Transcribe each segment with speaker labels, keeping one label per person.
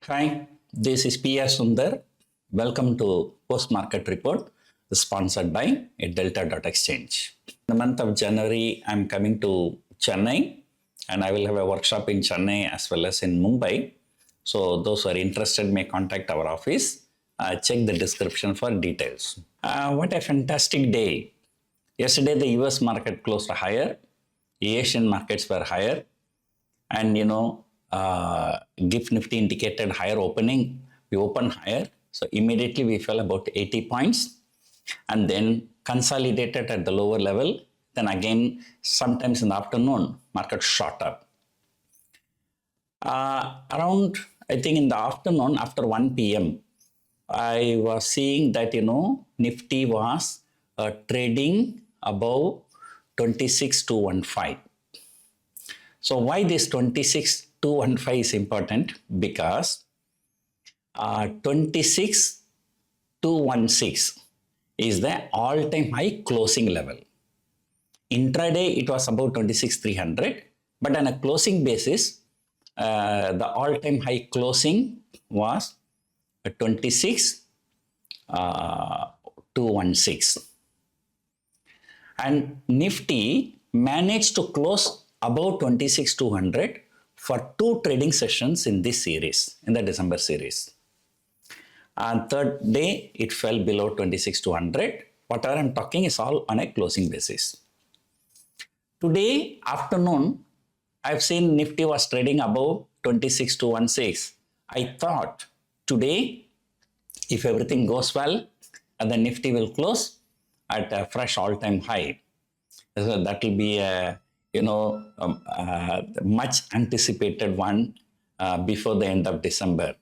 Speaker 1: Hi, this is PR Sundar. Welcome to Post Market Report, sponsored by Delta.Exchange. In the month of January, I'm coming to Chennai and I will have a workshop in Chennai as well as in Mumbai. So, those who are interested may contact our office. Check the description for details. What a fantastic day! Yesterday, the US market closed higher, Asian markets were higher, and GIFT Nifty indicated higher opening. We opened higher, so immediately we fell about 80 points and then consolidated at the lower level. Then again, sometimes in the afternoon, market shot up. Around, I think in the afternoon, after 1 p.m., I was seeing that, Nifty was trading above 26,215. So why this 26,215 is important? Because 26,216 is the all-time high closing level. Intraday, it was about 26,300, but on a closing basis, the all-time high closing was 26,216. And Nifty managed to close above 26,200 for 2 trading sessions in this series, in the December series. And third day, it fell below 26,200. Whatever I'm talking is all on a closing basis. Today afternoon, I've seen Nifty was trading above 26,216. I thought today, if everything goes well, the Nifty will close at a fresh all-time high. So that will be a much anticipated one before the end of December.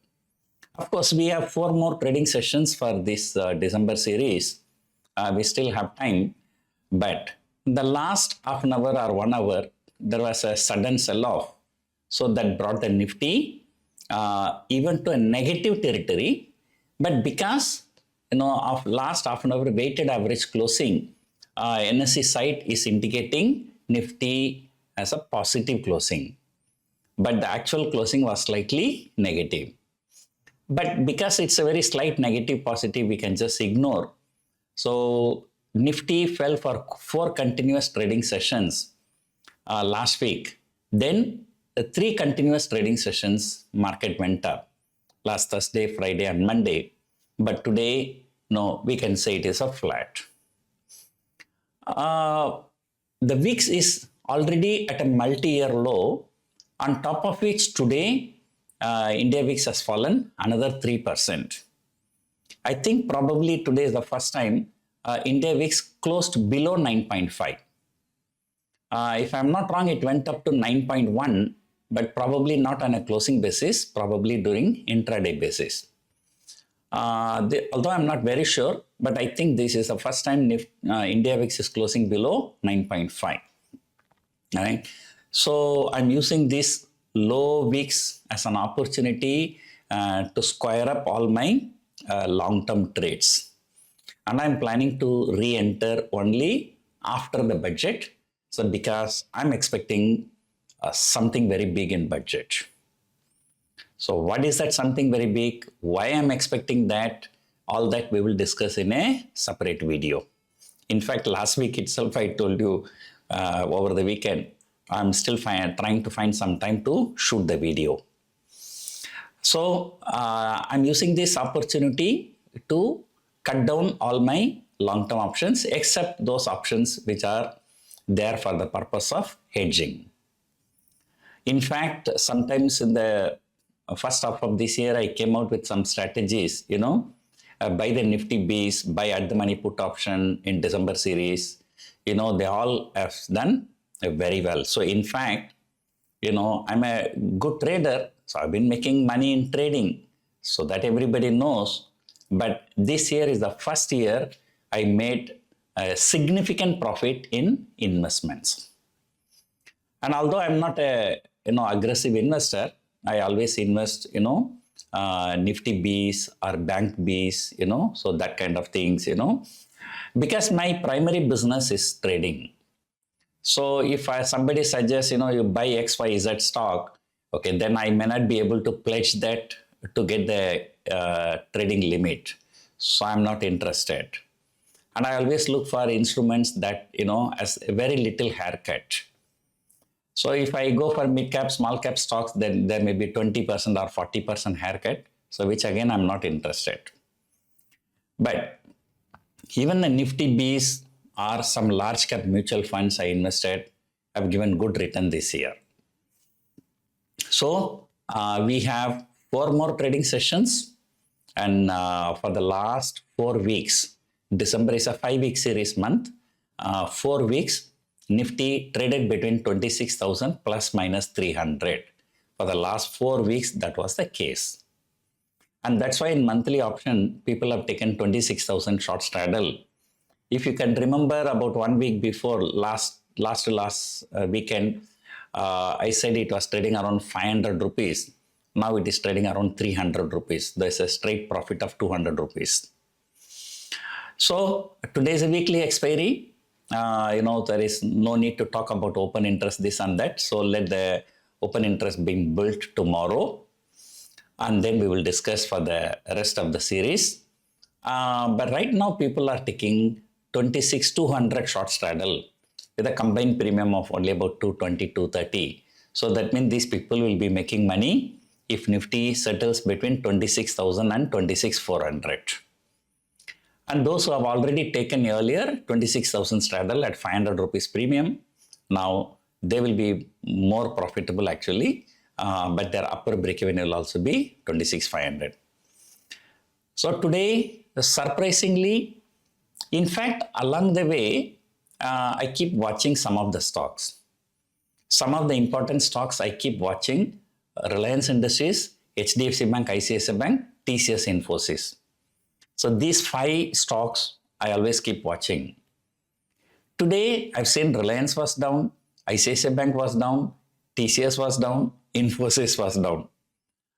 Speaker 1: Of course, we have 4 more trading sessions for this December series. We still have time, but in the last half an hour or 1 hour, there was a sudden sell-off. So that brought the Nifty even to a negative territory. But because of last half an hour weighted average closing, NSE site is indicating Nifty as a positive closing. But the actual closing was slightly negative. But because it's a very slight negative positive, we can just ignore. So Nifty fell for 4 continuous trading sessions last week. Then the 3 continuous trading sessions, market went up last Thursday, Friday and Monday. But today, no, we can say it is a flat. The VIX is already at a multi-year low, on top of which today India VIX has fallen another 3%. I think probably today is the first time India VIX closed below 9.5. If I'm not wrong, it went up to 9.1, but probably not on a closing basis, probably during intraday basis. Although I'm not very sure, but I think this is the first time India VIX is closing below 9.5. All right. So I'm using this low VIX as an opportunity to square up all my long-term trades. And I'm planning to re-enter only after the budget. So because I'm expecting something very big in budget. So what is that something very big? Why I'm expecting that? All that we will discuss in a separate video. In fact, last week itself, I told you over the weekend, I'm still trying to find some time to shoot the video. So I'm using this opportunity to cut down all my long-term options, except those options which are there for the purpose of hedging. In fact, sometimes in the first half of this year, I came out with some strategies, buy the Nifty Beats, buy at the money put option in December series. They all have done very well. So in fact, I'm a good trader. So I've been making money in trading, so that everybody knows. But this year is the first year I made a significant profit in investments. And although I'm not a aggressive investor, I always invest, Nifty Beats or Bank Beats, so that kind of things, because my primary business is trading. So if somebody suggests, you buy XYZ stock, okay, then I may not be able to pledge that to get the trading limit. So I'm not interested. And I always look for instruments that, as a very little haircut. So if I go for mid cap, small cap stocks, then there may be 20% or 40% haircut. So which again, I'm not interested. But even the Nifty Bees or some large cap mutual funds I invested have given good return this year. So we have 4 more trading sessions, and for the last 4 weeks, December is a 5-week series month. 4 weeks, Nifty traded between 26,000 plus minus 300. For the last 4 weeks, that was the case. And that's why in monthly option, people have taken 26,000 short straddle. If you can remember, about 1 week before last weekend, I said it was trading around 500 rupees. Now it is trading around 300 rupees. There's a straight profit of 200 rupees. So today is a weekly expiry. There is no need to talk about open interest, this and that. So let the open interest be built tomorrow. And then we will discuss for the rest of the series. But right now people are taking 26,200 short straddle with a combined premium of only about 220, 230. So that means these people will be making money if Nifty settles between 26,000 and 26,400. And those who have already taken earlier 26,000 straddle at 500 rupees premium, now they will be more profitable actually, but their upper break-even will also be 26,500. So today, surprisingly, in fact, along the way, I keep watching some of the stocks. Some of the important stocks I keep watching: Reliance Industries, HDFC Bank, ICICI Bank, TCS, Infosys. So these 5 stocks I always keep watching. Today, I've seen Reliance was down, ICICI Bank was down, TCS was down, Infosys was down.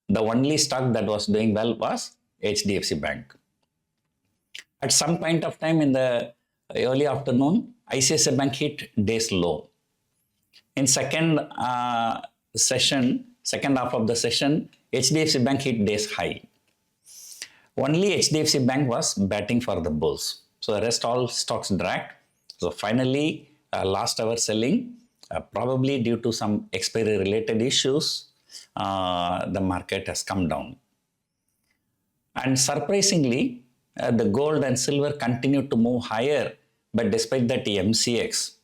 Speaker 1: The only stock that was doing well was HDFC Bank. At some point of time in the early afternoon, ICICI Bank hit day's low. In second half of the session, HDFC Bank hit day's high. Only HDFC Bank was batting for the bulls. So the rest all stocks dragged. So finally, last hour selling, probably due to some expiry related issues, the market has come down. And surprisingly, the gold and silver continued to move higher, but despite that, the MCX,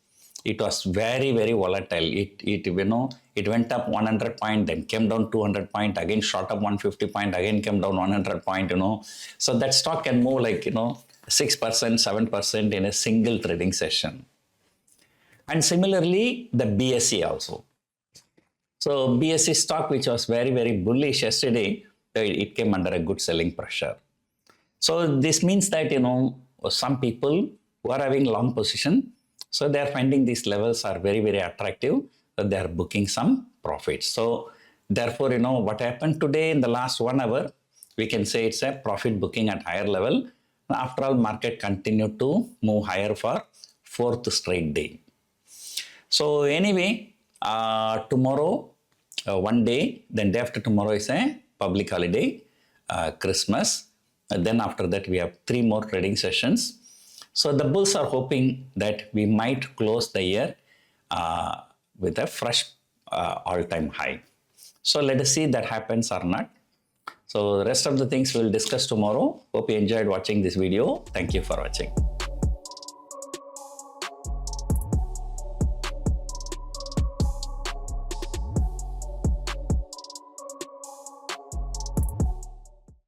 Speaker 1: it was very, very volatile. It went up 100 point, then came down 200 point, again shot up 150 point, again came down 100 point, So that stock can move like, 6%, 7% in a single trading session. And similarly, the BSE also. So BSE stock, which was very, very bullish yesterday, it came under a good selling pressure. So this means that, some people who are having long position, so they are finding these levels are very, very attractive. So they are booking some profits. So therefore, what happened today in the last 1 hour, we can say it's a profit booking at higher level. After all, market continued to move higher for 4th straight day. So anyway, tomorrow, one day, then day after tomorrow is a public holiday, Christmas. And then after that, we have 3 more trading sessions. So the bulls are hoping that we might close the year with a fresh all-time high. So let us see that happens or not. So the rest of the things we'll discuss tomorrow. Hope you enjoyed watching this video. Thank you for watching.